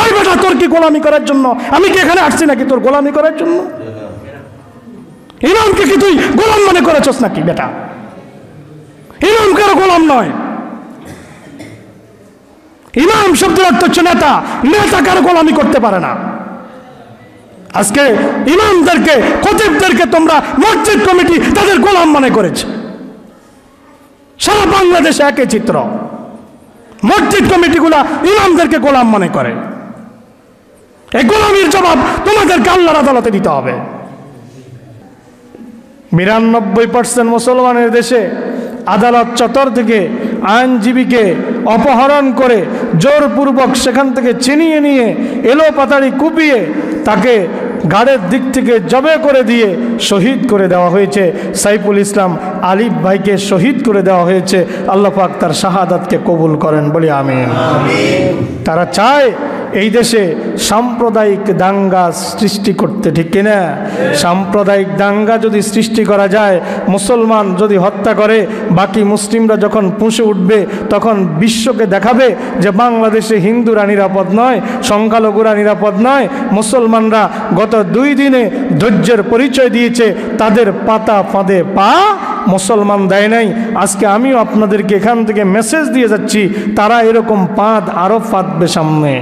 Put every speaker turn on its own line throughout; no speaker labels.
ওই বেটা, তোর কি গোলামি করার জন্য? আমি কি এখানে আসছি নাকি তোর গোলামি করার জন্য? ইমামকে কি তুই গোলাম মনে করেছস নাকি বেটা? ইমাম কারো গোলাম নয়। ইমাম শব্দের অর্থ হচ্ছে নেতা। নেতা কারো গোলামি করতে পারে না। আজকে ইমামদেরকে, খতিবদেরকে তোমরা মসজিদ কমিটি তাদের গোলাম মনে করেছে। সারা বাংলাদেশে একই চিত্র। মসজিদ কমিটিগুলা ইমামদেরকে গোলাম মনে করে। এই গোলামির জবাব তোমাদেরকে আল্লাহর আদালতে দিতে হবে। ৯২% মুসলমানের দেশে আদালত চত্বর থেকে আইনজীবীকে অপহরণ করে জোরপূর্বক সেখান থেকে ছিনিয়ে নিয়ে এলো পাতাড়ি কুপিয়ে তাকে গাড়ের দিক থেকে জবে করে দিয়ে শহীদ করে দেওয়া হয়েছে। সাইফুল ইসলাম আলিফ ভাইকে শহীদ করে দেওয়া হয়েছে। আল্লাহ পাক তার শাহাদাতকে কবুল করেন, বলি আমিন। তারা চায় এই দেশে সাম্প্রদায়িক দাঙ্গা সৃষ্টি করতে, ঠিক কিনা? সাম্প্রদায়িক দাঙ্গা যদি সৃষ্টি করা যায়, মুসলমান যদি হত্যা করে, বাকি মুসলিমরা যখন পুষে উঠবে তখন বিশ্বকে দেখাবে যে বাংলাদেশে হিন্দুরা নিরাপদ নয়, সংখ্যালঘুরা নিরাপদ নয়। মুসলমানরা গত 2 দিনে ধৈর্যের পরিচয় দিয়েছে, তাদের পাতা ফাঁদে পা মুসলমান দেয় নাই। আজকে আমিও আপনাদেরকে এখান থেকে মেসেজ দিয়ে যাচ্ছি, তারা এরকম পাঁদ আরো ফাঁদবে সামনে।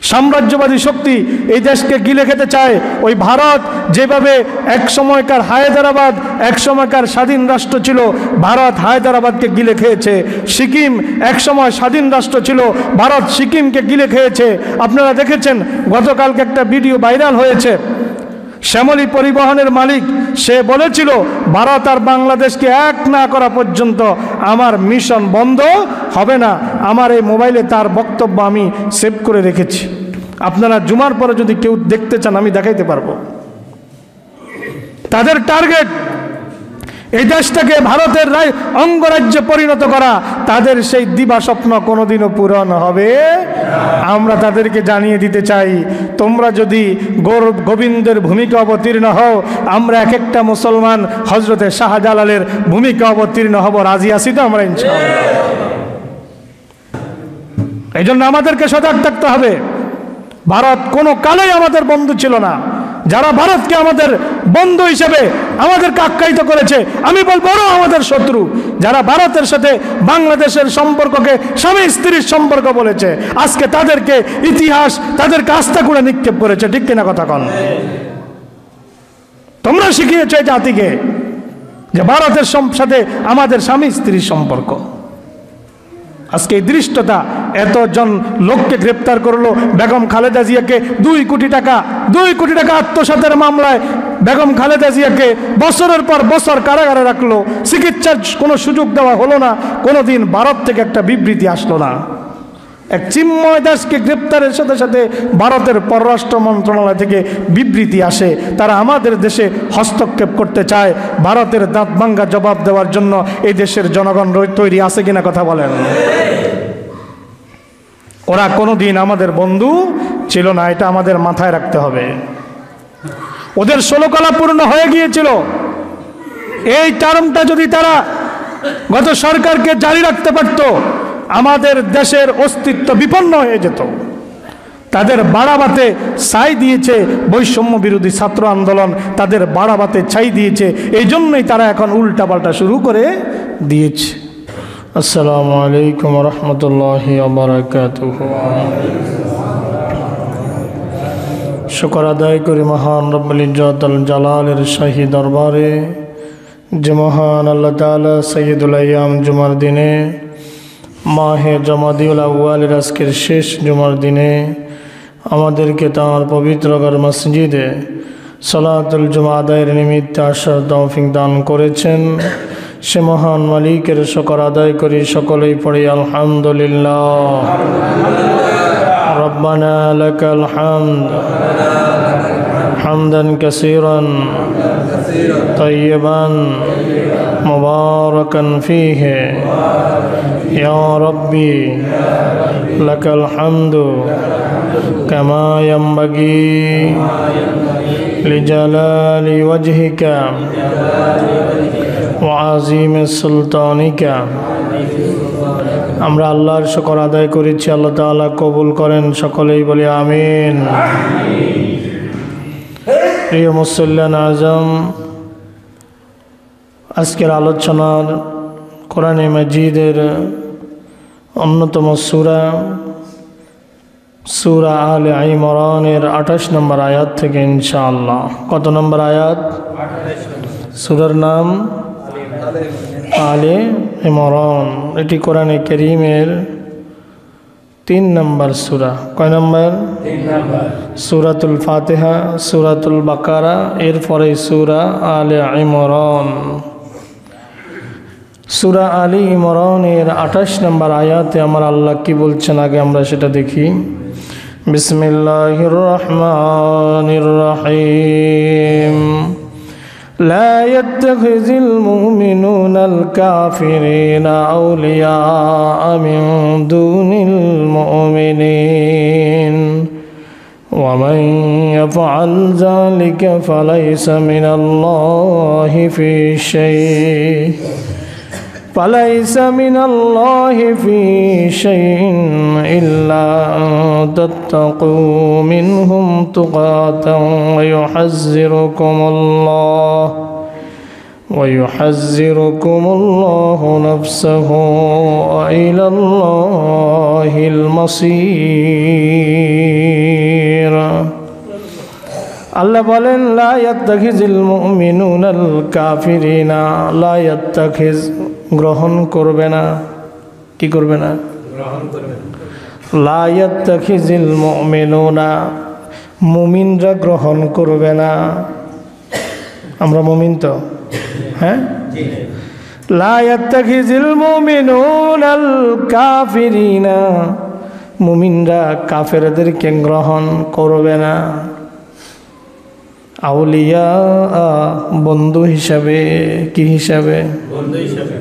সাম্রাজ্যবাদী শক্তি এই দেশকে গিলে খেতে চায়। ওই ভারত যেভাবে এক সময়কার হায়দ্রাবাদ, এক সময়কার স্বাধীন রাষ্ট্র ছিল, ভারত হায়দ্রাবাদকে গিলে খেয়েছে। সিকিম এক সময় স্বাধীন রাষ্ট্র ছিল, ভারত সিকিমকে গিলে খেয়েছে। আপনারা দেখেছেন, গতকালকে একটা ভিডিও ভাইরাল হয়েছে। শ্যামলী পরিবহনের মালিক সে বলেছিল, ভারত আর বাংলাদেশকে এক না করা পর্যন্ত আমার মিশন বন্ধ হবে না। আমার এই মোবাইলে তার বক্তব্য আমি সেভ করে রেখেছি। আপনারা জুমার পরে যদি কেউ দেখতে চান আমি দেখাইতে পারবো। তাদের টার্গেট এই দেশটাকে ভারতের অঙ্গরাজ্যে পরিণত করা। তাদের সেই দিবা স্বপ্ন কোনোদিনও পূরণ হবে। আমরা তাদেরকে জানিয়ে দিতে চাই, তোমরা যদি গোবিন্দের ভূমিকা অবতীর্ণ হও, আমরা এক একটা মুসলমান হজরতে শাহজালালের ভূমিকা অবতীর্ণ হব। রাজি আছি তো আমরা ইনশাআল্লাহ? এই জন্য আমাদেরকে সজাগ থাকতে হবে। ভারত কোনো কালেই আমাদের বন্ধু ছিল না। যারা ভারতকে আমাদের বন্ধু হিসেবে আমাদেরকে আখ্যায়িত করেছে, আমি বলবো ওরাও আমাদের শত্রু। যারা ভারতের সাথে বাংলাদেশের সম্পর্ককে স্বামী স্ত্রীর সম্পর্ক বলেছে, আজকে তাদেরকে ইতিহাস তাদেরকে আস্থা করে নিক্ষেপ করেছে, ঠিক কিনা কথা কন? তোমরা শিখিয়েছ এই জাতিকে যে ভারতের সাথে আমাদের স্বামী স্ত্রীর সম্পর্ক। আজকে এই দৃষ্টতা, এতজন লোককে গ্রেপ্তার করলো। বেগম খালেদা জিয়াকে 2 কোটি টাকা আত্মসাতের মামলায় বেগম খালেদা জিয়াকে বছরের পর বছর কারাগারে রাখলো। চিকিৎসার কোনো সুযোগ দেওয়া হলো না। কোনোদিন ভারত থেকে একটা বিবৃতি আসলো না। এক চিন্ময় দাসকে গ্রেপ্তারের সাথে সাথে ভারতের পররাষ্ট্র মন্ত্রণালয় থেকে বিবৃতি আসে। তারা আমাদের দেশে হস্তক্ষেপ করতে চায়। ভারতের দাঁত ভাঙ্গা জবাব দেওয়ার জন্য এই দেশের জনগণ তৈরি আছে কিনা কথা বলেন? ওরা কোনোদিন আমাদের বন্ধু ছিল না, এটা আমাদের মাথায় রাখতে হবে। ওদের 16 কলা পূর্ণ হয়ে গিয়েছিল। এই টার্মটা যদি তারা গত সরকারকে জারি রাখতে পারত, আমাদের দেশের অস্তিত্ব বিপন্ন হয়ে যেত। তাদের বাড়াবাতে ছাই দিয়েছে বৈষম্য বিরোধী ছাত্র আন্দোলন, তাদের বাড়াবাতে ছাই দিয়েছে। এই জন্যই তারা এখন উল্টাপাল্টা শুরু করে দিয়েছে। আসসালামু আলাইকুম রহমতুল্লাহি ওয়া বারাকাতুহু। শুকর আদায় করি মহান রব্বুল ইজ্জত আল জালালের শাহী দরবারে, যে মহান আল্লাহ তাআলা সাইয়্যিদুল আইয়াম জুমার দিনে, মাহে জমাদিউল আউয়ালের আজকের শেষ জুমার দিনে আমাদেরকে তাঁর পবিত্র ঘর মসজিদে সালাতুল জুমা আদায়ের নিমিত্তে আসার তৌফিক দান করেছেন। সে মহান মালিকের শুকর আদায় করি। সকলেই পড়ি আলহামদুলিল্লাহ। রব্বানা লাকাল হামদ হামদান কাসীরান তাইয়িবান মুবারাকান ফীহি ইয়া রাব্বি লাকাল হামদু কামা ইয়ানবাগি লিজালালি ওয়াজহিকা ওয়া আযীমি সুলতানিকা আমরা আল্লাহর শুকর আদায় করেছি, আল্লাহ তাআলা কবুল করেন, সকলেই বলি আমিন। প্রিয় মুসল্লিয়ান আজম, আজকের আলোচনার কোরআনে মাজিদের অন্যতম সূরা সূরা আলে ইমরানের 28 নম্বর আয়াত থেকে ইনশাআল্লাহ। কত নম্বর আয়াত? সূরার নাম আলে ইমরান। এটি কোরআনে কারীমের 3 নম্বর সূরা। কয় নম্বর? 3 নম্বর। সূরাতুল ফাতিহা, সূরাতুল বাকারা, এরপরে সূরা আলে ইমরান। সূরা আলে ইমরানের 28 নম্বর আয়াতে আমার আল্লাহ কি বলছেন আগে আমরা সেটা দেখি। বিসমিল্লাহির রহমানির রহিম। لا يتخذ المؤمنون الكافرين أولياء من دون المؤمنين ومن يفعل ذلك فليس من الله في شيء إلا أن تتقوا منهم تقاة ويحذركم الله نفسه وإلى الله المصير। আল্লাহ বলেন লা ইয়াত্তাখিযুল মুমিনুনাল কাফিরিনা, লা ইয়াত্তাখিজ গ্রহণ করবে না। কি করবে না? গ্রহণ করবে না। লা ইয়াত্তাখিযুল মুমিনুনা, মুমিনরা গ্রহণ করবে না। আমরা মুমিন তো? হ্যাঁ, লা ইয়াত্তাখিযুল মুমিনুনাল কাফিরিনা, মুমিনরা কাফেরদেরকে গ্রহণ করবে না। আউলিয়া, বন্ধু হিসাবে। কি হিসাবে? বন্ধু হিসাবে।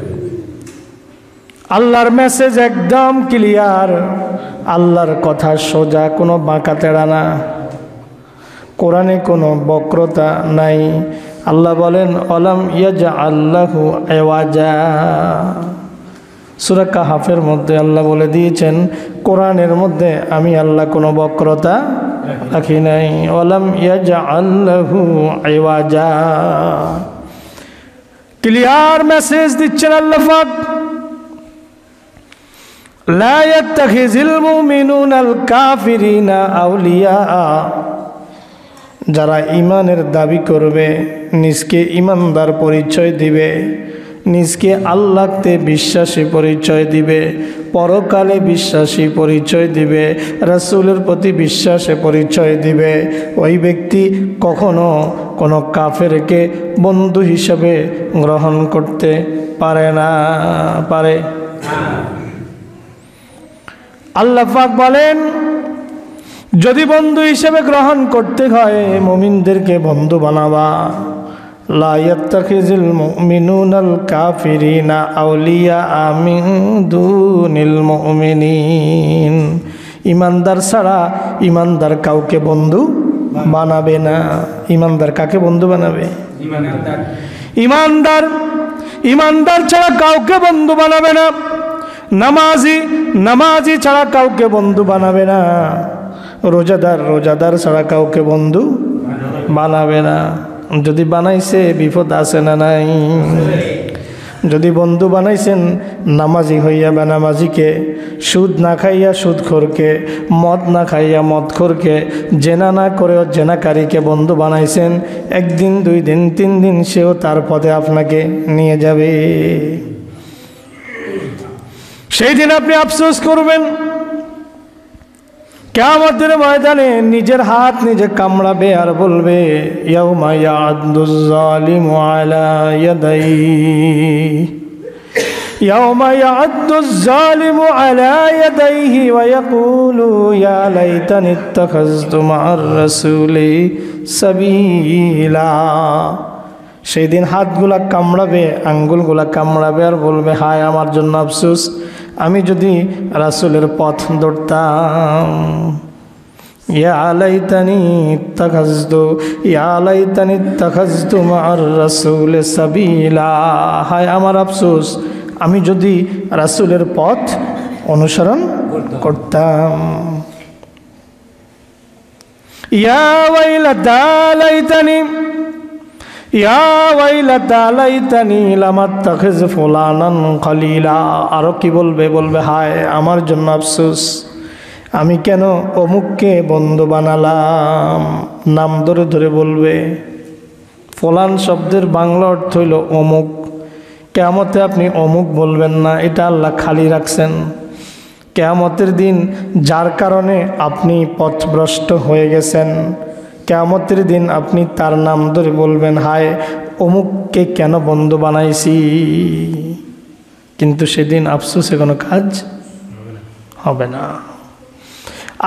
আল্লাহর মেসেজ একদম ক্লিয়ার, আল্লাহর কথা সোজা, কোনো বাঁকা তেড়া না, কোরআনে কোনো বক্রতা নাই। আল্লাহ বলেন আলাম ইয়াজআল লাহু আওয়াজা। সূরা কাহাফের মধ্যে আল্লাহ বলে দিয়েছেন কোরআনের মধ্যে আমি আল্লাহ কোনো বক্রতা রাখি নাই। আলাম ইয়াজআল লাহু আওয়াজা, ক্লিয়ার মেসেজ দিচ্ছেন আল্লাহ পাক। লা ইয়াত্তাখিযুল মুমিনুনাল কাফিরিনা আউলিয়া, যারা ঈমানের দাবি করবে, নিজকে ঈমানদার পরিচয় দিবে, নিজকে আল্লাহতে বিশ্বাসী পরিচয় দিবে, পরকালে বিশ্বাসী পরিচয় দিবে, রাসূলের প্রতি বিশ্বাসে পরিচয় দিবে, ওই ব্যক্তি কখনো কোনো কাফেরকে বন্ধু হিসেবে গ্রহণ করতে পারে না। পারে? আল্লাহ পাক বলেন যদি বন্ধু হিসেবে গ্রহণ করতে হয় মুমিনদেরকে বন্ধু বানাবা। লা ইয়াত্তাখিযুল মুমিনুনাল কাফিরিনা আউলিয়া মিন দুনিল মুমিনিন, ইমানদার ছাড়া ইমানদার কাউকে বন্ধু বানাবে না। ইমানদার কাকে বন্ধু বানাবে? ইমানদার। ইমানদার ছাড়া কাউকে বন্ধু বানাবে না। নামাজি ছাড়া কাউকে বন্ধু বানাবে না। রোজাদার ছাড়া কাউকে বন্ধু বানাবে না। যদি বানাইছে বিপদ আছে না নাই? যদি বন্ধু বানাইছেন নামাজি হইয়া বেনামাজিকে, সুদ না খাইয়া সুদখোরকে, মদ না খাইয়া মদখোরকে, জেনা না করেও জেনাকারীকে বন্ধু বানাইছেন, একদিন 2 দিন 3 দিন সেও তার পথে আপনাকে নিয়ে যাবে। সেই দিন আপনি আফসোস করবেন। কিয়ামতের ময়দানে নিজের হাত নিজে কামড়াবে আর বলবে ইয়াউমা ইয়া'আদ্দুজ যালিমু আলা ইয়াদাইহি, ইয়াউমা ইয়া'আদ্দুজ যালিমু আলা ইয়াদাইহি ওয়া ইয়াকুলু ইয়া লাইতানি ইত্তাখাযতু মা'আর রাসূলি সাবিলা। সেই দিন হাতগুলা কামড়াবে, আঙ্গুলগুলা কামড়াবে আর বলবে হায় আমার জন্য আফসোস, আমি যদি রাসূলের পথ ধরতাম। ইয়া লাইতানি ইত্তাখাযতু মা'আর রাসূলি সাবিলা, হায় আমার আফসোস, আমি যদি রাসূলের পথ অনুসরণ করতাম। ইয়া ওয়াইলাতা লাইতানি ইয়া ওয়াইলাতা লাইতানি লাম আত্তাখিজ ফুলানান খলিলা। আরো কি বলবে? বলবে হায় আমার জন্য আফসোস, আমি কেন অমুককে বন্ধু বানালাম। নাম ধরে ধরে বলবে। ফুলান শব্দের বাংলা অর্থ হইল অমুক। কিয়ামতে আপনি অমুক বলবেন না, এটা আল্লাহ খালি রাখছেন। কিয়ামতের দিন যার কারণে আপনি পথভ্রষ্ট হয়ে গেছেন, কিয়ামতের দিন আপনি তার নাম ধরে বলবেন হায় অমুককে কেন বন্ধু বানাইছি। কিন্তু সেদিন আফসোসে কোনো কাজ হবে না।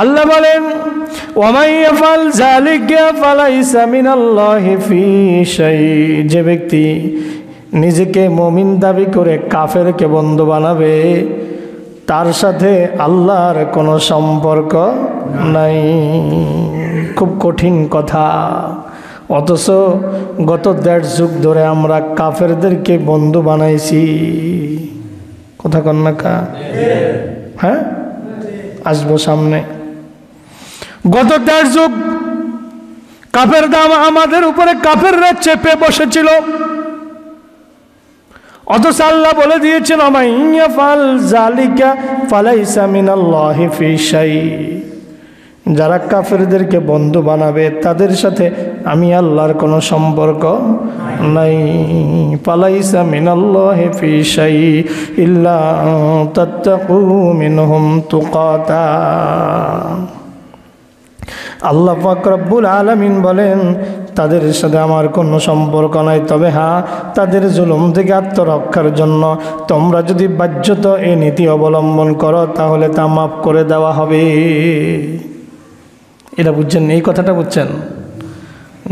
আল্লাহ বলেন ওয়ামাই ইয়াফআল যালিকা ফালাইসা মিনাল্লাহি ফি শাই। যে ব্যক্তি নিজেকে মুমিন দাবি করে কাফেরকে বন্ধু বানাবে, তার সাথে আল্লাহর কোনো সম্পর্ক নাই। খুব কঠিন কথা, অথচ গত 1.5 যুগ ধরে আমরা কাফেরদেরকে বন্ধু বানাইছি। কথা কন না কা? হ্যাঁ, আসবো সামনে। গত 1.5 যুগ কাফের দাম আমাদের উপরে কাফেররা চেপে বসেছিল, অথচ আল্লাহ বলে দিয়েছেন ওমাইয়া ফাল জালিকা ফালাইসা মিনাল্লাহি ফি শাই। যারা কাফেরদেরকে বন্ধু বানাবে তাদের সাথে আমি আল্লাহর কোনো সম্পর্ক নাই। ফালাইসা মিনাল্লাহি ফি শাই ইল্লা তাত্তাকু মিনহুম তুকাতা। আল্লাহ পাক রব্বুল আলামিন বলেন তাদের সাথে আমার কোনো সম্পর্ক নাই, তবে হ্যাঁ তাদের জুলুম থেকে আত্মরক্ষার জন্য তোমরা যদি বাহ্যত এই নীতি অবলম্বন করো তাহলে তা মাফ করে দেওয়া হবে। এটা বুঝছেন? এই কথাটা বুঝছেন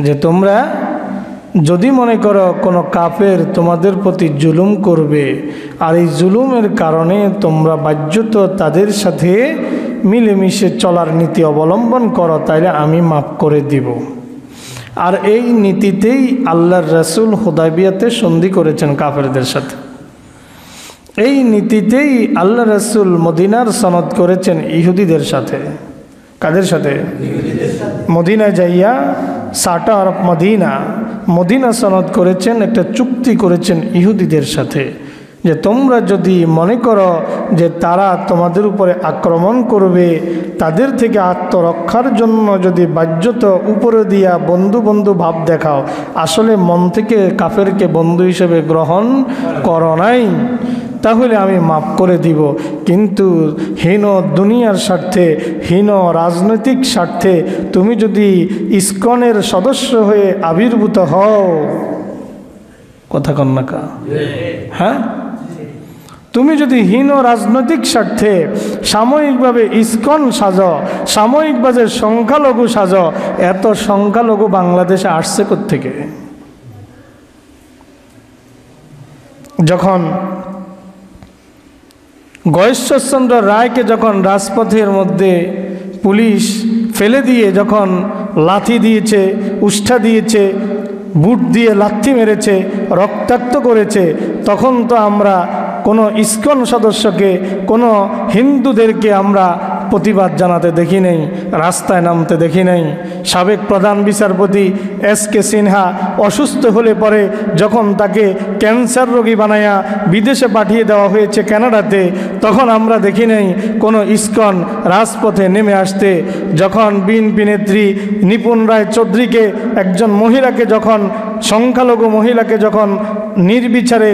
যে তোমরা যদি মনে করো কোনো কাফের তোমাদের প্রতি জুলুম করবে আর এই জুলুমের কারণে তোমরা বাহ্যত তাদের সাথে মিলেমিশে চলার নীতি অবলম্বন করো, তাইলে আমি মাফ করে দিব। আর এই নীতিতেই আল্লাহর রাসূল হুদায়বিয়াতে সন্ধি করেছেন কাফেরদের সাথে। এই নীতিতেই আল্লাহ রাসূল মদিনার সনদ করেছেন ইহুদিদের সাথে। কাদের সাথে? মদিনায় যাইয়া সাটা আরব মদিনা সনদ করেছেন, একটা চুক্তি করেছেন ইহুদিদের সাথে যে তোমরা যদি মনে করো যে তারা তোমাদের উপরে আক্রমণ করবে, তাদের থেকে আত্মরক্ষার জন্য যদি বাহ্যত উপরে দিয়া বন্ধু বন্ধু ভাব দেখাও, আসলে মন থেকে কাফেরকে বন্ধু হিসেবে গ্রহণ করো নাই, তাহলে আমি মাফ করে দিব। কিন্তু হীন দুনিয়ার স্বার্থে, হীন রাজনৈতিক স্বার্থে তুমি যদি ইসকনের সদস্য হয়ে আবির্ভূত হও, কথা কন্যাকা, হ্যাঁ, তুমি যদি হীন রাজনৈতিক স্বার্থে সাময়িকভাবে ইসকন সাজো, সাময়িকভাবে সংখ্যালঘু সাজো, এত সংখ্যালঘু বাংলাদেশে আসছে কোত্থেকে? যখন গয়েশ্বরচন্দ্র রায়কে যখন রাজপথের মধ্যে পুলিশ ফেলে দিয়ে যখন লাথি দিয়েছে, উষ্ঠা দিয়েছে, বুট দিয়ে লাথি মেরেছে, রক্তাক্ত করেছে, তখন তো আমরা কোনো ইসকন সদস্যকে, কোনো হিন্দুদেরকে আমরা প্রতিবাদ জানাতে দেখি নাই, রাস্তায় নামতে দেখি নাই। সাবেক প্রধান বিচারপতি এস.কে. সিনহা অসুস্থ হলে পরে যখন তাকে ক্যান্সার রোগী বানায়া বিদেশে পাঠিয়ে দেওয়া হয়েছে কানাডাতে, তখন আমরা দেখি নাই কোনো ইসকন রাজপথে নেমে আসতে। যখন বিএনপি নেত্রী নিপুণ রায় চৌধুরীকে, একজন মহিলাকে, যখন সংখ্যালঘু মহিলাকে যখন নির্বিচারে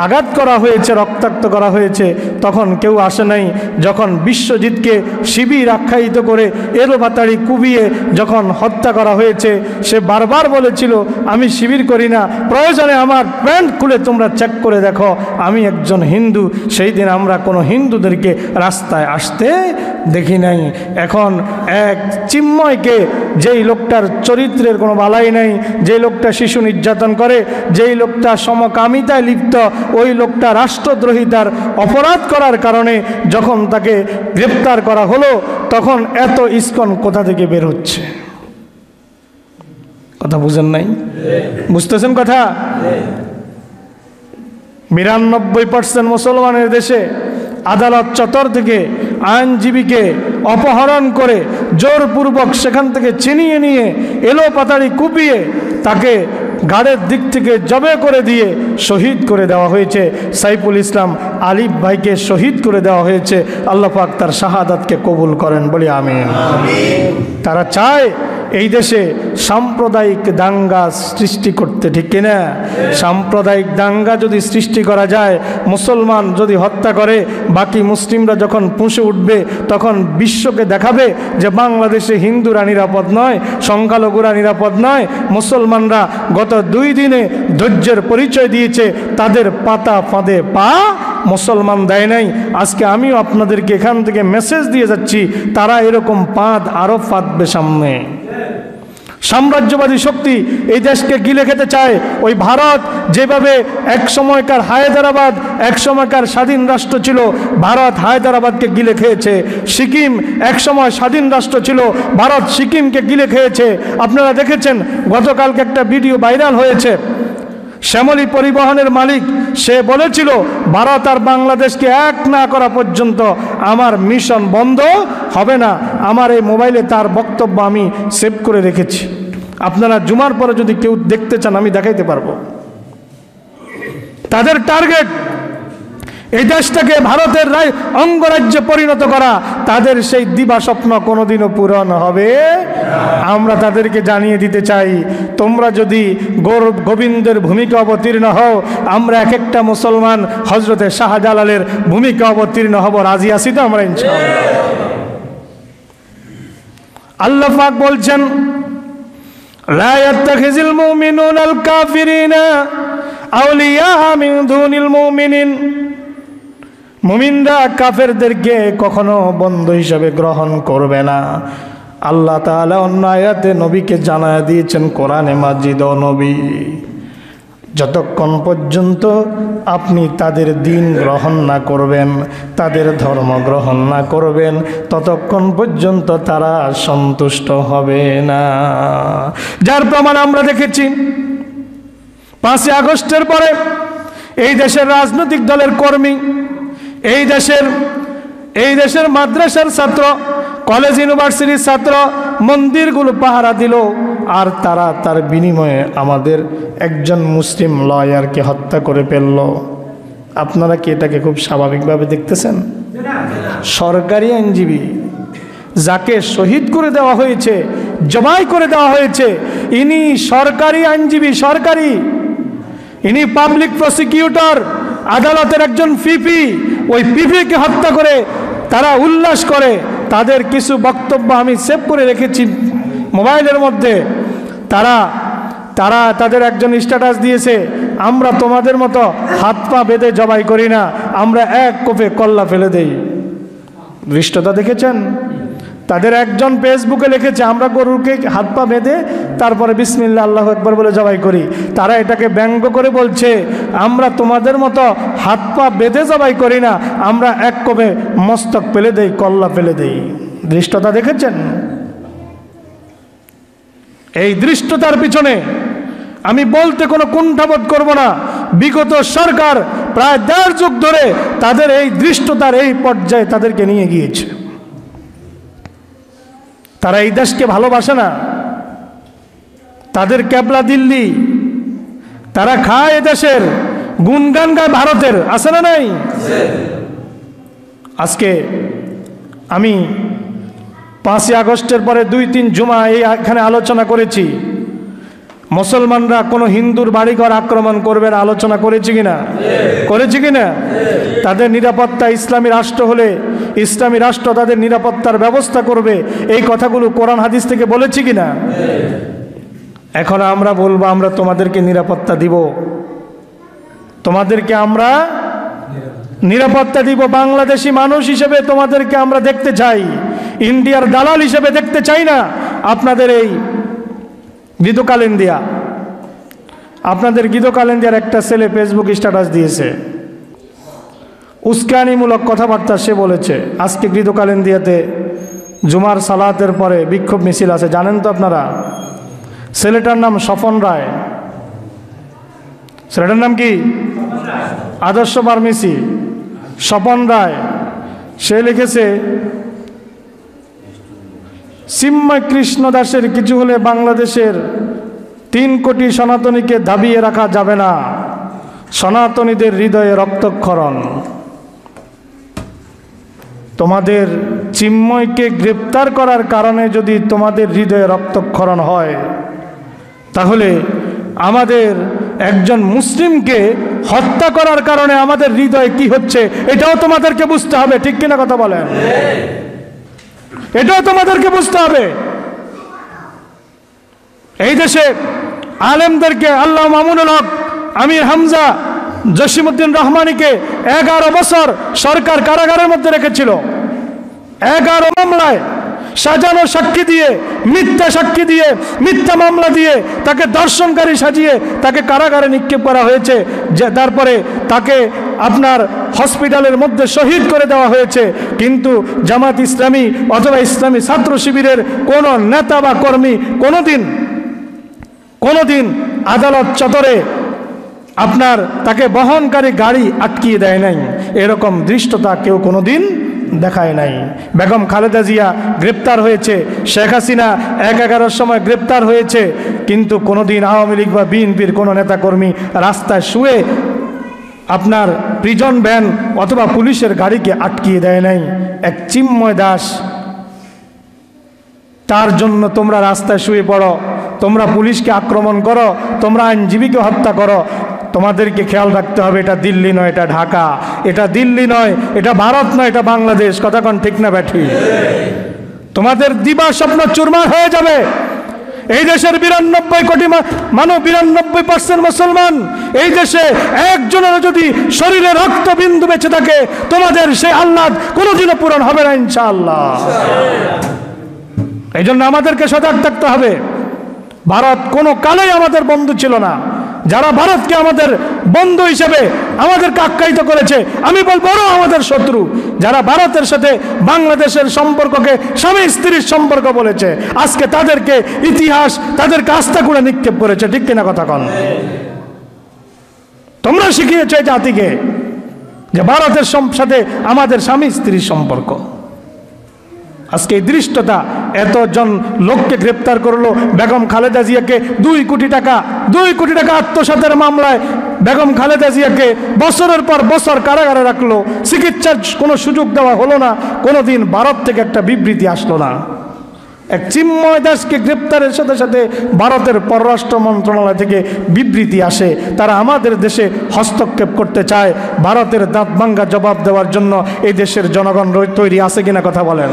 আঘাত করা হয়েছে, রক্তাক্ত করা হয়েছে, তখন কেউ আসে নাই। যখন বিশ্বজিৎকে শিবির আখ্যায়িত করে এলোপাতাড়ি কুবিয়ে যখন হত্যা করা হয়েছে, সে বারবার বলেছিল আমি শিবির করি না, প্রয়োজনে আমার প্যান্ট খুলে তোমরা চেক করে দেখো আমি একজন হিন্দু। সেই দিন আমরা কোনো হিন্দুদেরকে রাস্তায় আসতে দেখি নাই। এখন এক চিন্ময়কে, যেই লোকটার চরিত্রের কোনো বালাই নাই, যেই লোকটা শিশু নির্যাতন করে, যেই লোকটা সমকামিতায় লিপ্ত, ওই লোকটা রাষ্ট্রদ্রোহিতার অপরাধ করার কারণে যখন তাকে গ্রেপ্তার করা হলো, তখন এত ইসকন কোথা থেকে বের হচ্ছে? কথা বুঝেন নাই? বুঝতেছেন কথা? 92% মুসলমানের দেশে আদালত চত্বর থেকে আইনজীবীকে অপহরণ করে জোরপূর্বক সেখান থেকে ছিনিয়ে নিয়ে এলো পাতাড়ি কুপিয়ে তাকে গাড়ের দিক থেকে জবে করে দিয়ে শহীদ করে দেওয়া হয়েছে। সাইফুল ইসলাম আলিফ ভাইকে শহীদ করে দেওয়া হয়েছে। আল্লাহ পাক তার শাহাদাতকে কবুল করেন, বলি আমিন। তারা চায় এই দেশে সাম্প্রদায়িক দাঙ্গা সৃষ্টি করতে, ঠিক কিনা? সাম্প্রদায়িক দাঙ্গা যদি সৃষ্টি করা যায়, মুসলমান যদি হত্যা করে, বাকি মুসলিমরা যখন পুষে উঠবে তখন বিশ্বকে দেখাবে যে বাংলাদেশে হিন্দুরা নিরাপদ নয়, সংখ্যালঘুরা নিরাপদ নয়। মুসলমানরা গত 2 দিনে ধৈর্যের পরিচয় দিয়েছে, তাদের পাতা ফাঁদে পা মুসলমান দেয় নাই। আজকে আমিও আপনাদেরকে এখান থেকে মেসেজ দিয়ে যাচ্ছি, তারা এরকম পাঁদ আরো ফাঁদবে সামনে। সাম্রাজ্যবাদী শক্তি এই দেশকে গিলে খেতে চায়। ওই ভারত যেভাবে এক সময়কার হায়দ্রাবাদ এক সময়কার স্বাধীন রাষ্ট্র ছিল, ভারত হায়দ্রাবাদকে গিলে খেয়েছে। সিকিম এক সময় স্বাধীন রাষ্ট্র ছিল, ভারত সিকিমকে গিলে খেয়েছে। আপনারা দেখেছেন গতকালকে একটা ভিডিও ভাইরাল হয়েছে, শ্যামলী পরিবহনের মালিক সে বলেছিল ভারত আর বাংলাদেশকে এক না করা পর্যন্ত আমার মিশন বন্ধ হবে না। আমার এই মোবাইলে তার বক্তব্য আমি সেভ করে রেখেছি, আপনারা জুমার পরে যদি কেউ দেখতে চান আমি দেখাইতে পারবো। তাদের টার্গেট এই দেশটাকে ভারতের অঙ্গরাজ্যে পরিণত করা। তাদের সেই দিবা স্বপ্ন কোনোদিনও পূরণ হবে। আমরা তাদেরকে জানিয়ে দিতে চাই, তোমরা যদি গোবিন্দের ভূমিকা অবতীর্ণ হও, আমরা এক একটা মুসলমান হজরতে শাহজালালের ভূমিকা অবতীর্ণ হব। রাজি আছি তো আমরা ইনশাআল্লাহ? আল্লাহ পাক বলছেন, লা ইয়াত্তাখিযুল মুমিনুনাল কাফিরিনা আউলিয়া মিন দুনিল মুমিনিন। মুমিনরা কাফেরদেরকে কখনো বন্ধু হিসাবে গ্রহণ করবে না। আল্লাহ তাআলা অন্য আয়াতে নবীকে জানায় দিয়েছেন, কোরআনে মাজিদ ও নবী, যতক্ষণ পর্যন্ত আপনি তাদের দিন গ্রহণ না করবেন, তাদের ধর্ম গ্রহণ না করবেন, ততক্ষণ পর্যন্ত তারা সন্তুষ্ট হবে না। যার প্রমাণ আমরা দেখেছি 5ই আগস্টের পরে এই দেশের রাজনৈতিক দলের কর্মী, এই দেশের মাদ্রাসার ছাত্র, কলেজ ইউনিভার্সিটির ছাত্র মন্দিরগুলো পাহারা দিল, আর তারা তার বিনিময়ে আমাদের একজন মুসলিম লয়ারকে হত্যা করে ফেলল। আপনারা কি এটাকে খুব স্বাভাবিকভাবে দেখতেছেন? সরকারি আইনজীবী যাকে শহীদ করে দেওয়া হয়েছে, জবাই করে দেওয়া হয়েছে, ইনি সরকারি আইনজীবী, সরকারি, ইনি পাবলিক প্রসিকিউটর, আদালতের একজন পিপি। ওই পিপিকে হত্যা করে তারা উল্লাস করে। তাদের কিছু বক্তব্য আমি সেভ করে রেখেছি মোবাইলের মধ্যে। তাদের একজন স্ট্যাটাস দিয়েছে, আমরা তোমাদের মতো হাত পা বেঁধে জবাই করি না, আমরা এক কোপে কল্লা ফেলে দেই। দৃষ্টতা দেখেছেন? তাদের একজন ফেসবুকে লিখেছে, আমরা গরুকে হাত পা বেঁধে তারপরে বিসমিল্লাহ আল্লাহু আকবার বলে জবাই করি। তারা এটাকে ব্যঙ্গ করে বলছে, আমরা তোমাদের মতো হাত পা বেঁধে জবাই করি না, আমরা এক কোপে মস্তক ফেলে দেই, কল্লা ফেলে দেই। দৃষ্টতা দেখেছেন? এই দৃষ্টতার পিছনে আমি বলতে কোনো কুণ্ঠাবোধ করব না, বিগত সরকার প্রায় 1.5 যুগ ধরে তাদের এই দৃষ্টতার এই পর্যায়ে তাদেরকে নিয়ে গিয়েছে। তারা এই দেশকে ভালোবাসে না, তাদের ক্যাবলা দিল্লি, তারা খায় এদেশের, গুণগান গায় ভারতের, আছে না নাই? আজকে আমি 5ই আগস্টের পরে 2-3 জুমা এখানে আলোচনা করেছি, মুসলমানরা কোনো হিন্দুর বাড়িঘর আক্রমণ করবে না, আলোচনা করেছি কিনা? করেছি কিনা? তাদের নিরাপত্তা, ইসলামী রাষ্ট্র হলে ইসলামী রাষ্ট্র তাদের নিরাপত্তার ব্যবস্থা করবে, এই কথাগুলো কোরআন হাদিস থেকে বলেছি কিনা? এখন আমরা বলবো, আমরা তোমাদেরকে নিরাপত্তা দিব, তোমাদেরকে আমরা নিরাপত্তা দিব, বাংলাদেশি মানুষ হিসেবে তোমাদেরকে আমরা দেখতে চাই, ইন্ডিয়ার দালাল হিসেবে দেখতে চাই না। আপনাদের এই গীতকালিন্দিয়া, আপনাদের গীতকালিন্দিয়ার একটা ছেলে ফেসবুক স্ট্যাটাস দিয়েছে, উস্কানিমূলক কথাবার্তা সে বলেছে। আজকে গীতকালিন্দিয়াতে জুমার সালাতের পরে বিক্ষোভ মিছিল আছে, জানেন তো আপনারা? ছেলেটার নাম স্বপন রায়। ছেলেটার নাম কি? আদর্শ বার্মিসি, স্বপন রায়। সে লিখেছে, চিন্ময় কৃষ্ণ দাসের কিছু হলে বাংলাদেশের 3 কোটি সনাতনীকে দাবিয়ে রাখা যাবে না, সনাতনীদের হৃদয়ে রক্তক্ষরণ। তোমাদের চিন্ময়কে গ্রেপ্তার করার কারণে যদি তোমাদের হৃদয়ে রক্তক্ষরণ হয়, তাহলে আমাদের একজন মুসলিমকে হত্যা করার কারণে আমাদের হৃদয়ে কি হচ্ছে এটাও তোমাদেরকে বুঝতে হবে। ঠিক কিনা কথা বলেন? এটাও তোমাদেরকে বুঝতে হবে। এই দেশে আলেমদেরকে আল্লাহ মামুনুল হক, আমির হামজা, জসিমউদ্দিন রহমানীকে 11 বছর সরকার কারাগারের মধ্যে রেখেছিল। 11 মামলায় সাজানো সাক্ষী দিয়ে, মিথ্যা সাক্ষী দিয়ে, মিথ্যা মামলা দিয়ে তাকে দর্শনকারী সাজিয়ে তাকে কারাগারে নিক্ষেপ করা হয়েছে। যে তারপরে তাকে আপনার হসপিটালের মধ্যে শহীদ করে দেওয়া হয়েছে। কিন্তু জামাত ইসলামী অথবা ইসলামী ছাত্র শিবিরের কোনো নেতা বা কর্মী কোনোদিন আদালত চত্বরে আপনার তাকে বহনকারী গাড়ি আটকিয়ে দেয় নাই, এরকম দৃষ্টতা কেউ কোনোদিন দেখায় নাই। বেগম খালেদা জিয়া গ্রেপ্তার হয়েছে, শেখ হাসিনা 11-11 সময় গ্রেপ্তার হয়েছে, কিন্তু কোনোদিন আওয়ামী লীগ বা বিএনপির কোনো নেতাকর্মী রাস্তায় শুয়ে আপনার প্রিজন ভ্যান অথবা পুলিশের গাড়িকে আটকিয়ে দেয় নাই। এক চিন্ময় দাস, তার জন্য তোমরা রাস্তায় শুয়ে পড়ো, তোমরা পুলিশকে আক্রমণ করো, তোমরা আইনজীবীকে হত্যা করো। তোমাদেরকে খেয়াল রাখতে হবে, এটা দিল্লি নয়, এটা ঢাকা। এটা দিল্লি নয়, এটা ভারত নয়, এটা বাংলাদেশ। কথা কোন ঠিক না ব্যাঠি? তোমাদের দিবা স্বপ্ন চুরমার হয়ে যাবে। এই দেশের 92 কোটি মানুষ, 92% মুসলমান। এই দেশে একজনের যদি শরীরে রক্ত বিন্দু বেঁচে থাকে, তোমাদের সেই আহ্লাদ কোনোদিনও পূরণ হবে না ইনশাআল্লাহ। এই জন্য আমাদেরকে সজাগ থাকতে হবে। ভারত কোনো কালেই আমাদের বন্ধু ছিল না। যারা ভারতকে আমাদের বন্ধু হিসেবে আমাদেরকে আখ্যায়িত করেছে, আমি বলবো ওরাও আমাদের শত্রু। যারা ভারতের সাথে বাংলাদেশের সম্পর্ককে স্বামী স্ত্রীর সম্পর্ক বলেছে, আজকে তাদেরকে ইতিহাস তাদেরকে আস্থা করে নিক্ষেপ করেছে। ঠিক কিনা কথা কন? তোমরা শিখিয়েছো এই জাতিকে যে ভারতের সাথে আমাদের স্বামী স্ত্রীর সম্পর্ক। আজকে এই দৃষ্টতা, এতজন লোককে গ্রেপ্তার করলো। বেগম খালেদা জিয়াকে 2 কোটি টাকা আত্মসাতের মামলায় বেগম খালেদা জিয়াকে বছরের পর বছর কারাগারে রাখলো। চিকিৎসার কোনো সুযোগ দেওয়া হলো না। কোনোদিন ভারত থেকে একটা বিবৃতি আসলো না। এক চিন্ময় দাসকে গ্রেপ্তারের সাথে সাথে ভারতের পররাষ্ট্র মন্ত্রণালয় থেকে বিবৃতি আসে। তারা আমাদের দেশে হস্তক্ষেপ করতে চায়। ভারতের দাঁত ভাঙ্গা জবাব দেওয়ার জন্য এই দেশের জনগণ তৈরি আছে কিনা কথা বলেন?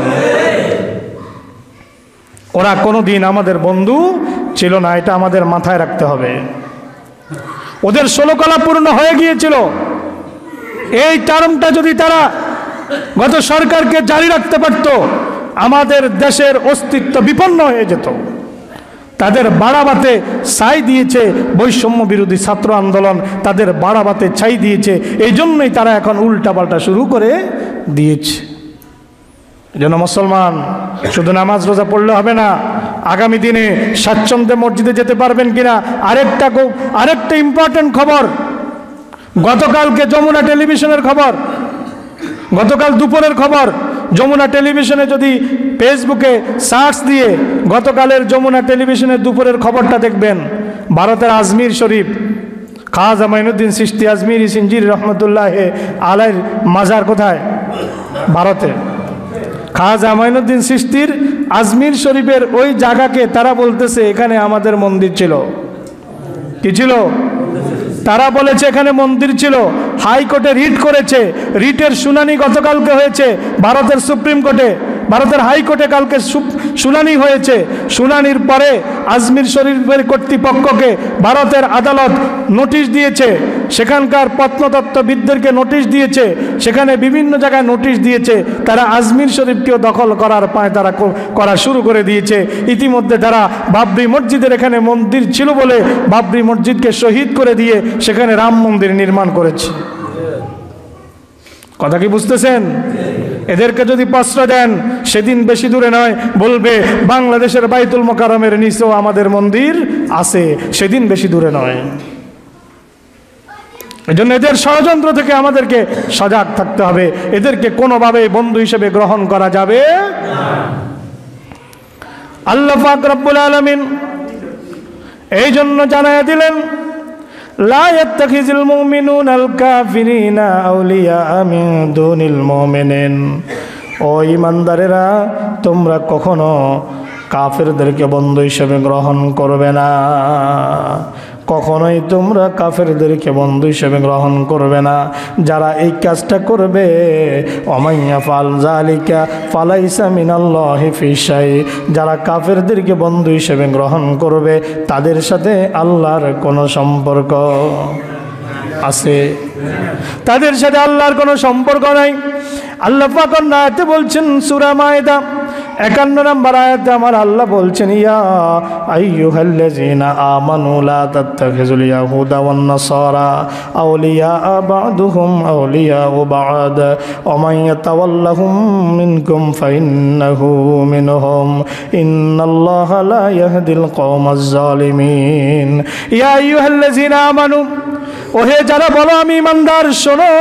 ওরা কোনোদিন আমাদের বন্ধু ছিল না, এটা আমাদের মাথায় রাখতে হবে। ওদের 16 কলা পূর্ণ হয়ে গিয়েছিল। এই টার্মটা যদি তারা গত সরকারকে জারি রাখতে পারত, আমাদের দেশের অস্তিত্ব বিপন্ন হয়ে যেত। তাদের বাড়াবাতে ছাই দিয়েছে বৈষম্য বিরোধী ছাত্র আন্দোলন, তাদের বাড়াবাতে ছাই দিয়েছে। এই জন্যই তারা এখন উল্টাপাল্টা শুরু করে দিয়েছে। এই জন্য মুসলমান শুধু নামাজ রোজা পড়লে হবে না, আগামী দিনে স্বাচ্ছন্দ্যে মসজিদে যেতে পারবেন কিনা। আরেকটা ইম্পর্টেন্ট খবর, গতকালকে যমুনা টেলিভিশনের খবর, গতকাল দুপুরের খবর। যমুনা টেলিভিশনে যদি ফেসবুকে সার্চ দিয়ে গতকালের যমুনা টেলিভিশনের দুপুরের খবরটা দেখবেন, ভারতের আজমির শরীফ খাজা মাইনুদ্দিন চিশতি আজমিরি সিঞ্জির রহমতুল্লাহ আলাইর মাজার কোথায়? ভারতে। খাজা মাইনুদ্দিন চিশতির আজমির শরীফের ওই জায়গাকে তারা বলতেছে এখানে আমাদের মন্দির ছিল। কি ছিল? তারা বলেছে এখানে মন্দির ছিল। হাইকোর্টে রিট করেছে, রিটের শুনানি গতকালকে হয়েছে ভারতের সুপ্রিম কোর্টে। ভারতের হাইকোর্টে কালকে শুনানি হয়েছে। শুনানির পরে আজমির শরীফের কর্তৃপক্ষকে ভারতের আদালত নোটিশ দিয়েছে, সেখানকার প্রত্নতত্ত্ববিদদেরকে নোটিশ দিয়েছে, সেখানে বিভিন্ন জায়গায় নোটিশ দিয়েছে। তারা আজমির শরীফকেও দখল করার পায় তারা করা শুরু করে দিয়েছে। ইতিমধ্যে তারা বাবরি মসজিদের এখানে মন্দির ছিল বলে বাবরি মসজিদকে শহীদ করে দিয়ে সেখানে রাম মন্দির নির্মাণ করেছে। কথা কি বুঝতেছেন? এদেরকে যদি প্রশ্রয় দেন, সেদিন বেশি দূরে নয়, বলবে বাংলাদেশের বাইতুল মোকাররমের নিচেও আমাদের মন্দির আছে। সেদিন বেশি দূরে নয়। এজন্য এদের ষড়যন্ত্র থেকে আমাদেরকে সজাগ থাকতে হবে। এদেরকে কোনোভাবেই বন্ধু হিসেবে গ্রহণ করা যাবে না। আল্লাহ পাক রব্বুল আলামিন এই জন্য জানায়া দিলেন, লা ইয়াত্তাখিযুল মুমিনুনাল কাফিরিনা আউলিয়া মিন দুনিল মুমিনিন। ও ঈমানদারেরা, তোমরা কখনো কাফেরদেরকে বন্ধু হিসেবে গ্রহণ করবে না। কখনোই তোমরা কাফেরদেরকে বন্ধু হিসেবে গ্রহণ করবে না। যারা এই কাজটা করবে, ওমাইয়া ফাল যালিকা ফালাইসা মিনাল্লাহি ফি শাই, যারা কাফেরদেরকে বন্ধু হিসেবে গ্রহণ করবে তাদের সাথে আল্লাহর কোনো সম্পর্ক আছে? তাদের সাথে আল্লাহর কোনো সম্পর্ক নাই। আল্লাহ পাক আয়াতে বলছেন, সূরা মায়েদা 51 নম্বর আয়াতে আমার আল্লাহ বলছেন, ইয়া আইয়ুহাল্লাযীনা আমানু লা তাত্তাখিযুল ইয়াহুদা ওয়ান নাসারা আউলিয়া বা'দুহুম আউলিয়া বা'দ ওয়া মান ইয়াতাওয়াল্লাহুম মিনকুম ফাইন্নাহু মিনহুম ইন্নাল্লাহা লা ইয়াহদিল কওমাজ জালিমিন। ইয়া আইয়ুহাল্লাযীনা আমানু, ওহে যারা বলো আমি ইমানদার, শোনো,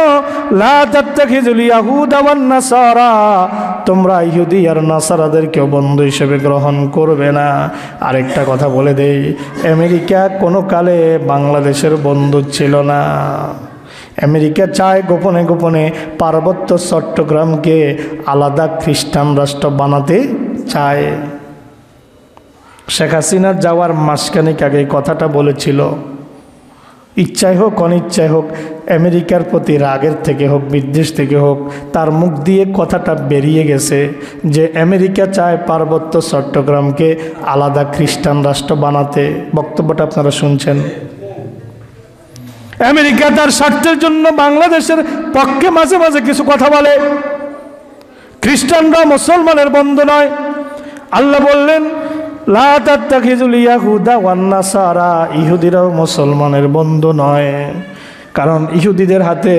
লা তাত্তাখিযুল ইয়াহুদা ওয়ান নাসারা, তোমরা ইহুদি আর নাসারাদেরকে বন্ধু হিসেবে গ্রহণ করবে না। আরেকটা কথা বলে দেই, আমেরিকা কোনো কালে বাংলাদেশের বন্ধু ছিল না। আমেরিকা চায় গোপনে গোপনে পার্বত্য চট্টগ্রামকে আলাদা খ্রিস্টান রাষ্ট্র বানাতে চায়। শেখ হাসিনার যাওয়ার মাসখানেক আগে কথাটা বলেছিল। ইচ্ছাই হোক অনিচ্ছাই হোক, আমেরিকার প্রতি রাগের থেকে হোক বিদ্বেষ থেকে হোক, তার মুখ দিয়ে কথাটা বেরিয়ে গেছে যে আমেরিকা চায় পার্বত্য চট্টগ্রামকে আলাদা খ্রিস্টান রাষ্ট্র বানাতে। বক্তব্যটা আপনারা শুনছেন। আমেরিকা তার স্বার্থের জন্য বাংলাদেশের পক্ষে মাঝে মাঝে কিছু কথা বলে। খ্রিস্টানরা মুসলমানের বন্ধু নয়। আল্লাহ বললেন, লা তাত্তাখিযুল ইয়াহুদা ওয়ান নাসারা, ইহুদিরাও মুসলমানের বন্ধু নয়। কারণ ইহুদিদের হাতে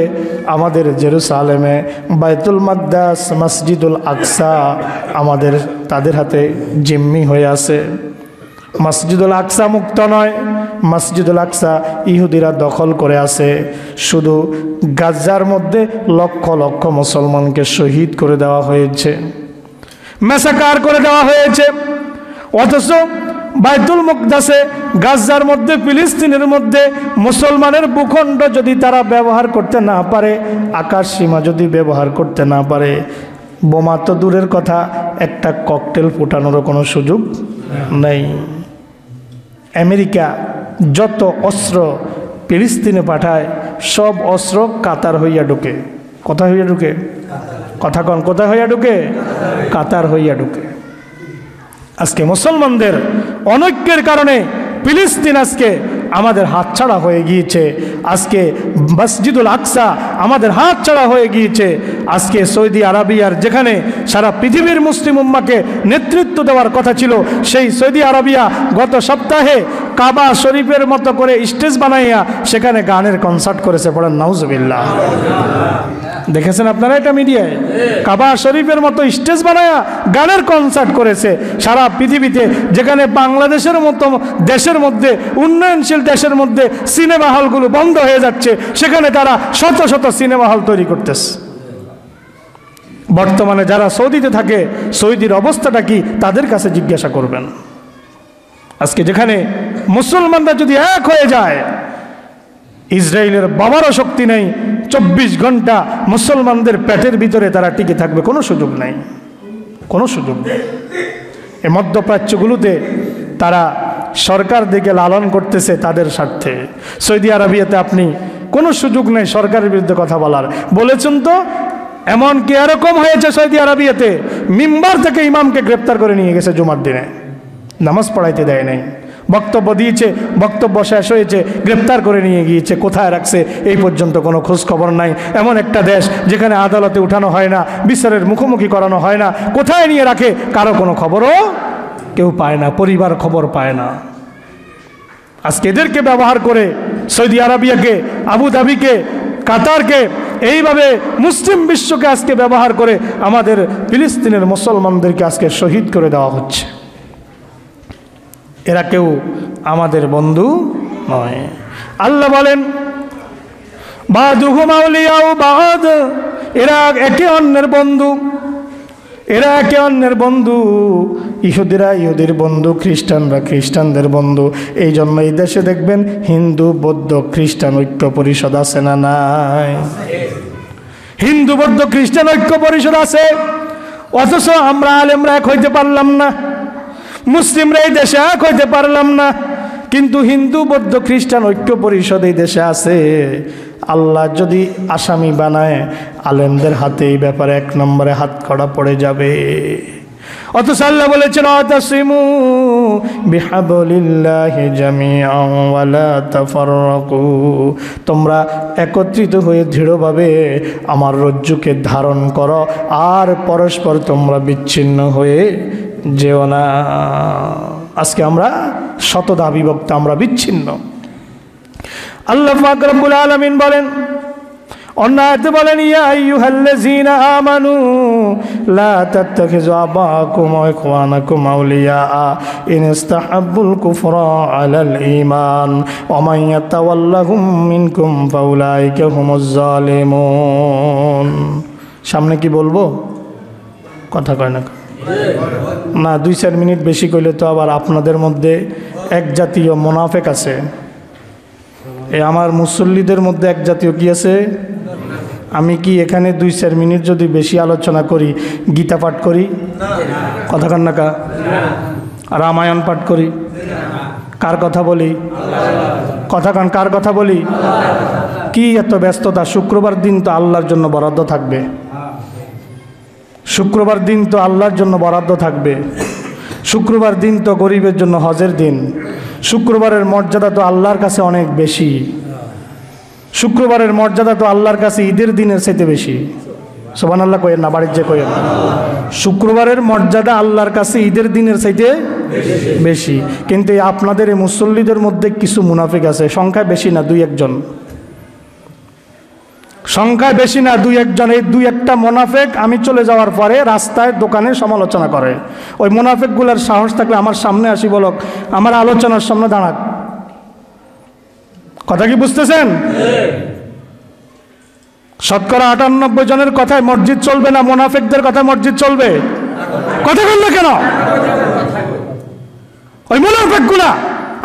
আমাদের জেরুসালেমে বাইতুল মাকদাস, মসজিদুল আকসা তাদের হাতে জিম্মি হয়ে আছে। মসজিদুল আকসা মুক্ত নয়, মসজিদুল আকসা ইহুদিরা দখল করে আছে। শুধু গাজার মধ্যে লক্ষ লক্ষ মুসলমানকে শহীদ করে দেওয়া হয়েছে, ম্যাসাকার করে দেওয়া হয়েছে। অথচ বাইতুল মুকদ্দাসে, গাজার মধ্যে, ফিলিস্তিনের মধ্যে মুসলমানের ভূখণ্ড যদি তারা ব্যবহার করতে না পারে, আকাশ সীমা যদি ব্যবহার করতে না পারে, বোমা তো দূরের কথা, একটা ককটেল ফুটানোরও কোনো সুযোগ নেই। আমেরিকা যত অস্ত্র ফিলিস্তিনে পাঠায়, সব অস্ত্র কাতার হইয়া ঢুকে। কোথায় হইয়া ঢুকে? কথা কন, কোথায় হইয়া ঢুকে? কাতার হইয়া ঢুকে। আজকে মুসলমানদের অনৈক্যের কারণে ফিলিস্তিন আজকে আমাদের হাতছাড়া হয়ে গিয়েছে। আজকে মসজিদুল আকসা আমাদের হাতছাড়া হয়ে গিয়েছে। আজকে সৌদি আরবিয়ার, যেখানে সারা পৃথিবীর মুসলিম উম্মাকে নেতৃত্ব দেওয়ার কথা ছিল, সেই সৌদি আরবিয়া গত সপ্তাহে কাবা শরীফের মতো করে স্টেজ বানাইয়া সেখানে গানের কনসার্ট করেছে। পড়েন নাউজুবিল্লাহ। দেখেছেন আপনারা এটা মিডিয়ায়? কাবা শরীফের মতো স্টেজ বানায়া গানের কনসার্ট করেছে সারা পৃথিবীতে। যেখানে বাংলাদেশের মতো দেশের মধ্যে, উন্নয়নশীল দেশের মধ্যে সিনেমা হলগুলো বন্ধ হয়ে যাচ্ছে, সেখানে তারা শত শত সিনেমা হল তৈরি করতেছে। বর্তমানে যারা সৌদিতে থাকে, সৌদির অবস্থাটা কি তাদের কাছে জিজ্ঞাসা করবেন। আজকে যেখানে মুসলমানরা যদি এক হয়ে যায়, ইসরায়েলের বাবারও শক্তি নেই, 24 ঘন্টা মুসলমানদের পেটের ভিতরে তারা টিকে থাকবে, কোনো সুযোগ নাই, কোনো সুযোগ নেই। এই মধ্যপ্রাচ্যগুলোতে তারা সরকার দিকে লালন করতেছে তাদের স্বার্থে। সৌদি আরবিয়াতে আপনি কোনো সুযোগ নেই সরকারের বিরুদ্ধে কথা বলার। বলেছেন তো, এমনকি এরকম হয়েছে সৌদি আরবিয়াতে মিম্বার থেকে ইমামকে গ্রেপ্তার করে নিয়ে গেছে জুমার দিনে, নামাজ পড়াইতে দেয় নাই। বক্তব্য দিয়েছে, বক্তব্য শেষ হয়েছে, গ্রেপ্তার করে নিয়ে গিয়েছে। কোথায় রাখছে এই পর্যন্ত কোনো খোঁজ খবর নাই। এমন একটা দেশ যেখানে আদালতে উঠানো হয় না, বিচারের মুখোমুখি করানো হয় না, কোথায় নিয়ে রাখে কারো কোনো খবরও কেউ পায় না, পরিবার খবর পায় না। আজকে এদেরকে ব্যবহার করে সৌদি আরবিয়াকে, আবুধাবিকে, কাতারকে, এইভাবে মুসলিম বিশ্বকে আজকে ব্যবহার করে আমাদের ফিলিস্তিনের মুসলমানদেরকে আজকে শহীদ করে দেওয়া হচ্ছে। এরা কেউ আমাদের বন্ধু নয়। আল্লাহ বলেন, বাদুহুম আউলিয়াউ বাদ, এরা একে অন্যের বন্ধু, এরা একে অন্যের বন্ধু। ইহুদিরা ইহুদির বন্ধু, খ্রিস্টানরা খ্রিস্টানদের বন্ধু। এই জন্য এই দেশে দেখবেন হিন্দু বৌদ্ধ খ্রিস্টান ঐক্য পরিষদ আছে না নাই? হিন্দু বৌদ্ধ খ্রিস্টান ঐক্য পরিষদ আছে, অথচ আমরা আলেমরা এক হইতে পারলাম না, মুসলিমরা এই দেশে এক হইতে পারলাম না। কিন্তু হিন্দু বৌদ্ধ খ্রিস্টান ঐক্য পরিষদ এই দেশে আছে। আল্লাহ যদি আসামি বানায়, আলেমদের হাতে এই ব্যাপারে 1 নম্বরে হাত কড়া পড়ে যাবে। অথচ আল্লাহ বলেছেন ওয়াতাসিমু বিহাবলিল্লাহি জামিআন ওয়া লা তাফাররাকু, তোমরা একত্রিত হয়ে দৃঢ়ভাবে আমার রজ্জুকে ধারণ করো, আর পরস্পর তোমরা বিচ্ছিন্ন হয়ে যেও না। আজকে আমরা শতদা বিভক্ত, আমরা বিচ্ছিন্ন। আল্লাহ পাক রব্বুল আলামিন বলেন, অন্য আয়াতে বলেন ইয়া আইয়ুহাল্লাযীনা আমানু লা তাত্তাখিযু আবাকুম ওয়া ইখওয়ানাকুম আউলিয়া ইন ইসতাহাব্বুল কুফরা আলাল ঈমান ওয়া মান ইয়াতাওয়াল্লাহুম মিনকুম ফাউলাইকা হুমুজ জালিমুন। সামনে কি বলবো? কথা কয় না না, 2-4 মিনিট বেশি কইলে তো আবার আপনাদের মধ্যে এক জাতীয় মুনাফিক আছে। এই আমার মুসল্লিদের মধ্যে এক জাতীয় কি আছে? আমি কি এখানে 2-4 মিনিট যদি বেশি আলোচনা করি, গীতা পাঠ করি, কথা কান না কা, রামায়ণ পাঠ করি, কার কথা বলি? কথা কান, কার কথা বলি? কি এত ব্যস্ততা? শুক্রবার দিন তো আল্লাহর জন্য বরাদ্দ থাকবে, শুক্রবার দিন তো আল্লাহর জন্য বরাদ্দ থাকবে, শুক্রবার দিন তো গরিবের জন্য হজের দিন, শুক্রবারের মর্যাদা তো আল্লাহর কাছে অনেক বেশি, শুক্রবারের মর্যাদা তো আল্লাহর কাছে ঈদের দিনের চাইতে বেশি। সুবহানাল্লাহ কইেন না, বাড়ির যে কইেন। শুক্রবারের মর্যাদা আল্লাহর কাছে ঈদের দিনের চাইতে বেশি। কিন্তু আপনাদের এই মুসল্লিদের মধ্যে কিছু মুনাফিক আছে, সংখ্যায় বেশি না, 2-1 জন, সংখ্যায় বেশি না, 2-1 জন। এই 2-1টা মুনাফিক আমি চলে যাওয়ার পরে রাস্তায় দোকানে সমালোচনা করে। ওই মুনাফিকগুলোর সাহস থাকলে আমার সামনে আসি বলক, আমার আলোচনার সামনে দাঁড়াক। কথা কি বুঝতেছেন? শতকরা 98 জনের কথায় মসজিদ চলবে না, মুনাফিকদের কথায় মসজিদ চলবে। কথা বল না কেন? ওই মুনাফিকগুলা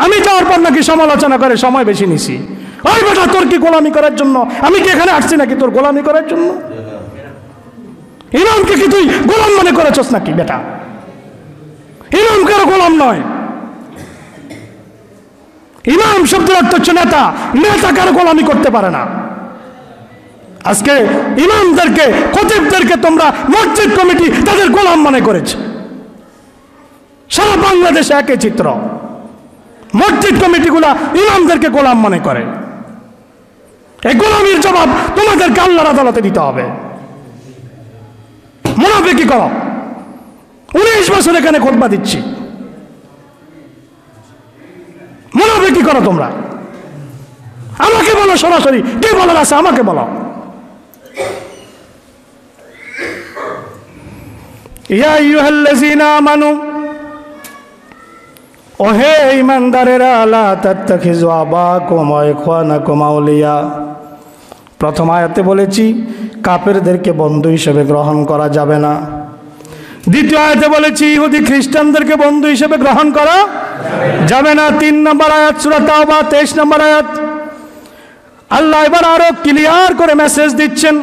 আমি যাওয়ার পর নাকি সমালোচনা করে, সময় বেশি নিছি। ওই বেটা, তোর কি গোলামি করার জন্য? আমি কি এখানে আসছি নাকি তোর গোলামি করার জন্য? ইমামকে কি তুই গোলাম মনে করেছস নাকি বেটা? ইমাম কারো গোলাম নয়। ইমাম শব্দের অর্থ হচ্ছে নেতা, নেতা কারো গোলামি করতে পারে না। আজকে ইমামদেরকে, খতিবদেরকে তোমরা মসজিদ কমিটি তাদের গোলাম মনে করেছে। সারা বাংলাদেশে একই চিত্র, মসজিদ কমিটিগুলা ইমামদেরকে গোলাম মনে করে। এই গোলামির জবাব তোমাদেরকে আল্লাহর আদালতে দিতে হবে। মুনাফিকি করো, 19 বছর এখানে খুতবা দিচ্ছি, মুনাফিকি করো তোমরা। আমাকে বলো সরাসরি, কে বলার আছে আমাকে বলো। ইয়া আইয়ুহাল্লাযীনা আমানু, ওহে ঈমানদারেরা, লা তাত্তাখিযু আবাকুম ওয়া ইখওয়ানাকুম আউলিয়া। প্রথম আয়াতে বলেছি কাফেরদেরকে বন্ধু হিসেবে গ্রহণ করা যাবে না। দ্বিতীয় আয়াতে বলেছি ইহুদি খ্রিস্টানদেরকে বন্ধু হিসেবে গ্রহণ করা যাবে না। 3 নম্বর আয়াত সূরা তাওবা 23 নম্বর আয়াত। আল্লাহ এবার আরো ক্লিয়ার করে মেসেজ দিচ্ছেন,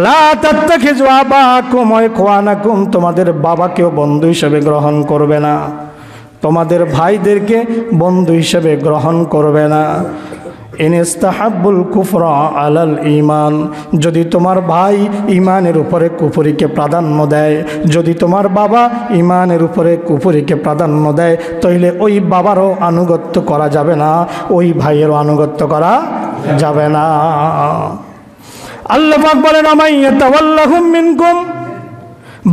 লা তাত্তাখিযু আবাকুম ওয়া ইখওয়ানাকুম, তোমাদের বাবাকেও বন্ধু হিসেবে গ্রহণ করবে না, তোমাদের ভাইদেরকে বন্ধু হিসেবে গ্রহণ করবে না। ইন ইস্তাহাব্বুল কুফরা আলাল ঈমান, যদি তোমার ভাই ঈমানের উপরে কুফরিকে প্রাধান্য দেয়, যদি তোমার বাবা ঈমানের উপরে কুফরিকে প্রাধান্য দেয়, তাহলে ওই বাবারও আনুগত্য করা যাবে না, ওই ভাইয়েরও আনুগত্য করা যাবে না। আল্লাহ পাক বলেন আমান ইয়াতাওয়াল্লাহুম মিনকুম,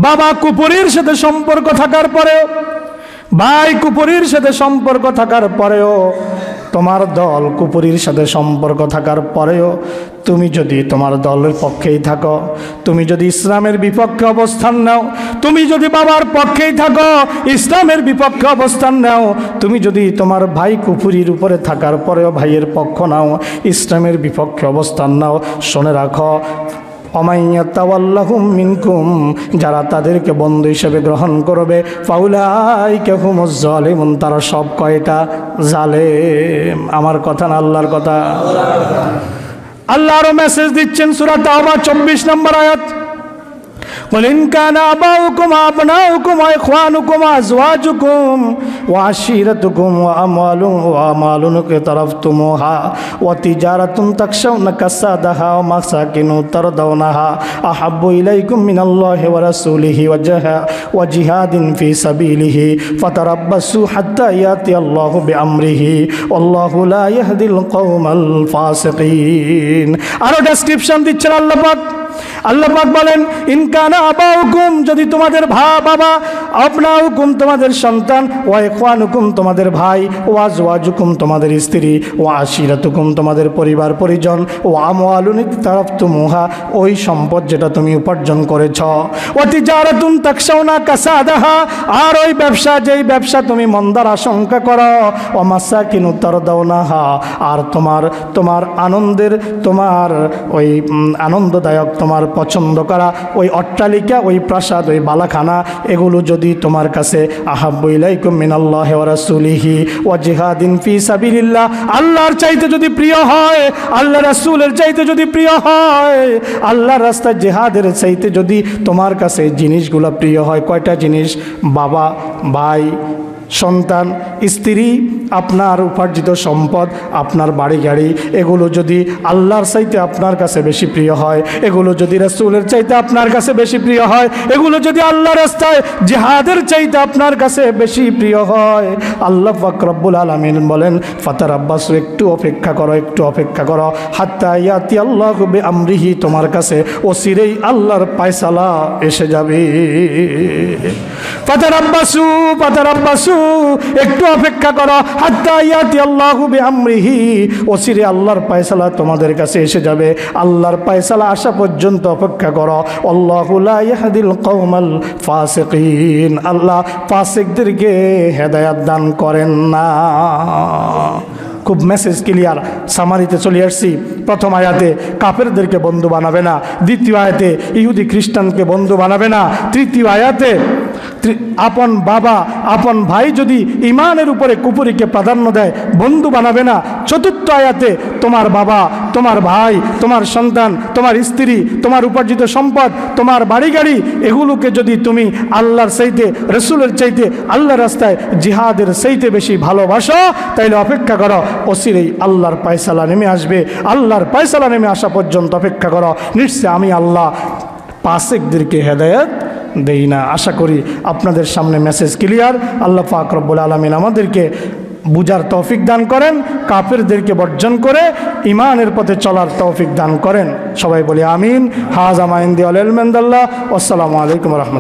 বাবা কুফরির সাথে সম্পর্ক থাকার পরেও, ভাই কুপুরীর সাথে সম্পর্ক থাকার পরেও, তোমার দল কুপুরীর সাথে সম্পর্ক থাকার পরেও তুমি যদি তোমার দলের পক্ষেই থাকো, তুমি যদি ইসলামের বিপক্ষে অবস্থান নাও, তুমি যদি বাবার পক্ষেই থাকো, ইসলামের বিপক্ষে অবস্থান নাও, তুমি যদি তোমার ভাই কুপুরীর উপরে থাকার পরেও ভাইয়ের পক্ষ নাও, ইসলামের বিপক্ষে অবস্থান নাও, শুনে রাখো অমাইয়াতাওয়াল্লাহুম মিনকুম, যারা তাদেরকে বন্ধু হিসেবে গ্রহণ করবে, ফাউলাইকা হুমুজ জালিমুন, তারা সব কয়টা জালেম। আমার কথা না আল্লাহর কথা। আল্লাহ আরো মেসেজ দিচ্ছেন সূরা তাওবা 24 নম্বর আয়াত, قل إن كان آباؤكم وأبناؤكم وإخوانكم وأزواجكم وعشيرتكم وأموال اقترفتموها وتجارة تخشون كسادها ومساكن ترضونها أحب إليكم من الله ورسوله وجهاد في سبيله فتربصوا حتى يأتي الله بأمره والله لا يهدي القوم الفاسقين। আরো ডেসক্রিপশন দিচ্ছেন আল্লাহ পাক। আল্লাহ পাক বলেন ইনকানা আবাউকুম, যদি তোমাদের বাবা, আবনাউকুম তোমাদের সন্তান, ওয়া ইখওয়ানুকুম তোমাদের ভাই, ওয়া আজওয়াজুকুম তোমাদের স্ত্রী, ওয়া আশিরাতুকুম তোমাদের পরিবার পরিজন, ওয়া আমওয়ালুন ইকতারাফতুমুহা ওই সম্পদ যেটা তুমি উপার্জন করেছ, ওয়া তিজারাতুন তাকশাউনা কাসাদাহা আর ওই ব্যবসা যেই ব্যবসা তুমি মন্দার আশঙ্কা করো, ওয়া মাসাকিনু তারদাউনাহা আর তোমার আনন্দের, তোমার ওই আনন্দদায়ক, তোমার পছন্দ করা ওই অট্টালিকা, ওই প্রাসাদ, ওই বালাখানা, এগুলো যদি তোমার কাছে আহাব্বু ইলাইকুম মিনাল্লাহি ওয়া রাসূলিহি ওয়া জিহাদিন ফি সাবিলিল্লাহ, আল্লাহর চাইতে যদি প্রিয় হয়, আল্লাহ রাসূলের চাইতে যদি প্রিয় হয়, আল্লাহর রাস্তায় জিহাদের চাইতে যদি তোমার কাছে জিনিসগুলো প্রিয় হয়, কয়টা জিনিস? বাবা, ভাই, সন্তান, স্ত্রী, আপনার উপার্জিত সম্পদ, আপনার বাড়ি গাড়ি, এগুলো যদি আল্লাহর চাইতে আপনার কাছে বেশি প্রিয় হয়, এগুলো যদি রাসূলের চাইতে আপনার কাছে বেশি প্রিয় হয়, এগুলো যদি আল্লাহর রাস্তায় জিহাদের চাইতে আপনার কাছে বেশি প্রিয় হয়, আল্লাহ পাক রব্বুল আলামিন বলেন ফাতারাব্বাসু, একটু অপেক্ষা করো, একটু অপেক্ষা করো, হাত্তা ইয়াতি আল্লাহু বিআমরিহি, তোমার কাছে অচিরেই আল্লাহর ফয়সালা এসে যাবে। ফাতারাব্বাসু একটু অপেক্ষা করো, হাত্তা ইয়াতি আল্লাহু বিআমরিহি, অচিরে আল্লাহর ফয়সালা তোমাদের কাছে এসে যাবে। আল্লাহর ফয়সালা আসা পর্যন্ত অপেক্ষা করো। আল্লাহু লা ইয়াহদিল কওমাল ফাসিকিন, আল্লাহ ফাসিকদেরকে হেদায়েত দান করেন না। খুব মেসেজ ক্লিয়ার। সামারিতে চলে আসছি। প্রথম আয়াতে কাফেরদেরকে বন্ধু বানাবে না, দ্বিতীয় আয়াতে ইহুদি খ্রিস্টানকে বন্ধু বানাবে না, তৃতীয় আয়াতে আপন বাবা আপন ভাই যদি ইমানের উপরে কুফরিকে প্রাধান্য দেয় বন্ধু বানাবে না, চতুর্থ আয়াতে তোমার বাবা, তোমার ভাই, তোমার সন্তান, তোমার স্ত্রী, তোমার উপার্জিত সম্পদ, তোমার বাড়ি গাড়ি, এগুলোকে যদি তুমি আল্লাহর চাইতে, রসুলের চাইতে, আল্লাহর রাস্তায় জিহাদের চাইতে বেশি ভালোবাসো, তাইলে অপেক্ষা করো, অচিরেই আল্লাহর ফয়সালা নেমে আসবে। আল্লাহর ফয়সালা নেমে আসা পর্যন্ত অপেক্ষা করো। নিশ্চয় আমি আল্লাহ ফাসিকদেরকে হেদায়েত দেই না। আশা করি আপনাদের সামনে মেসেজ ক্লিয়ার। আল্লাহ পাক রব্বুল আলামিন আমাদেরকে বুঝার তৌফিক দান করেন, কাফেরদেরকে বর্জন করে ইমানের পথে চলার তৌফিক দান করেন। সবাই বলি আমিন। হাযা মা ইনদি ওয়াল ইলমু ইনদাল্লাহ। আসসালামু আলাইকুম ওয়া রাহমাতুল্লাহ।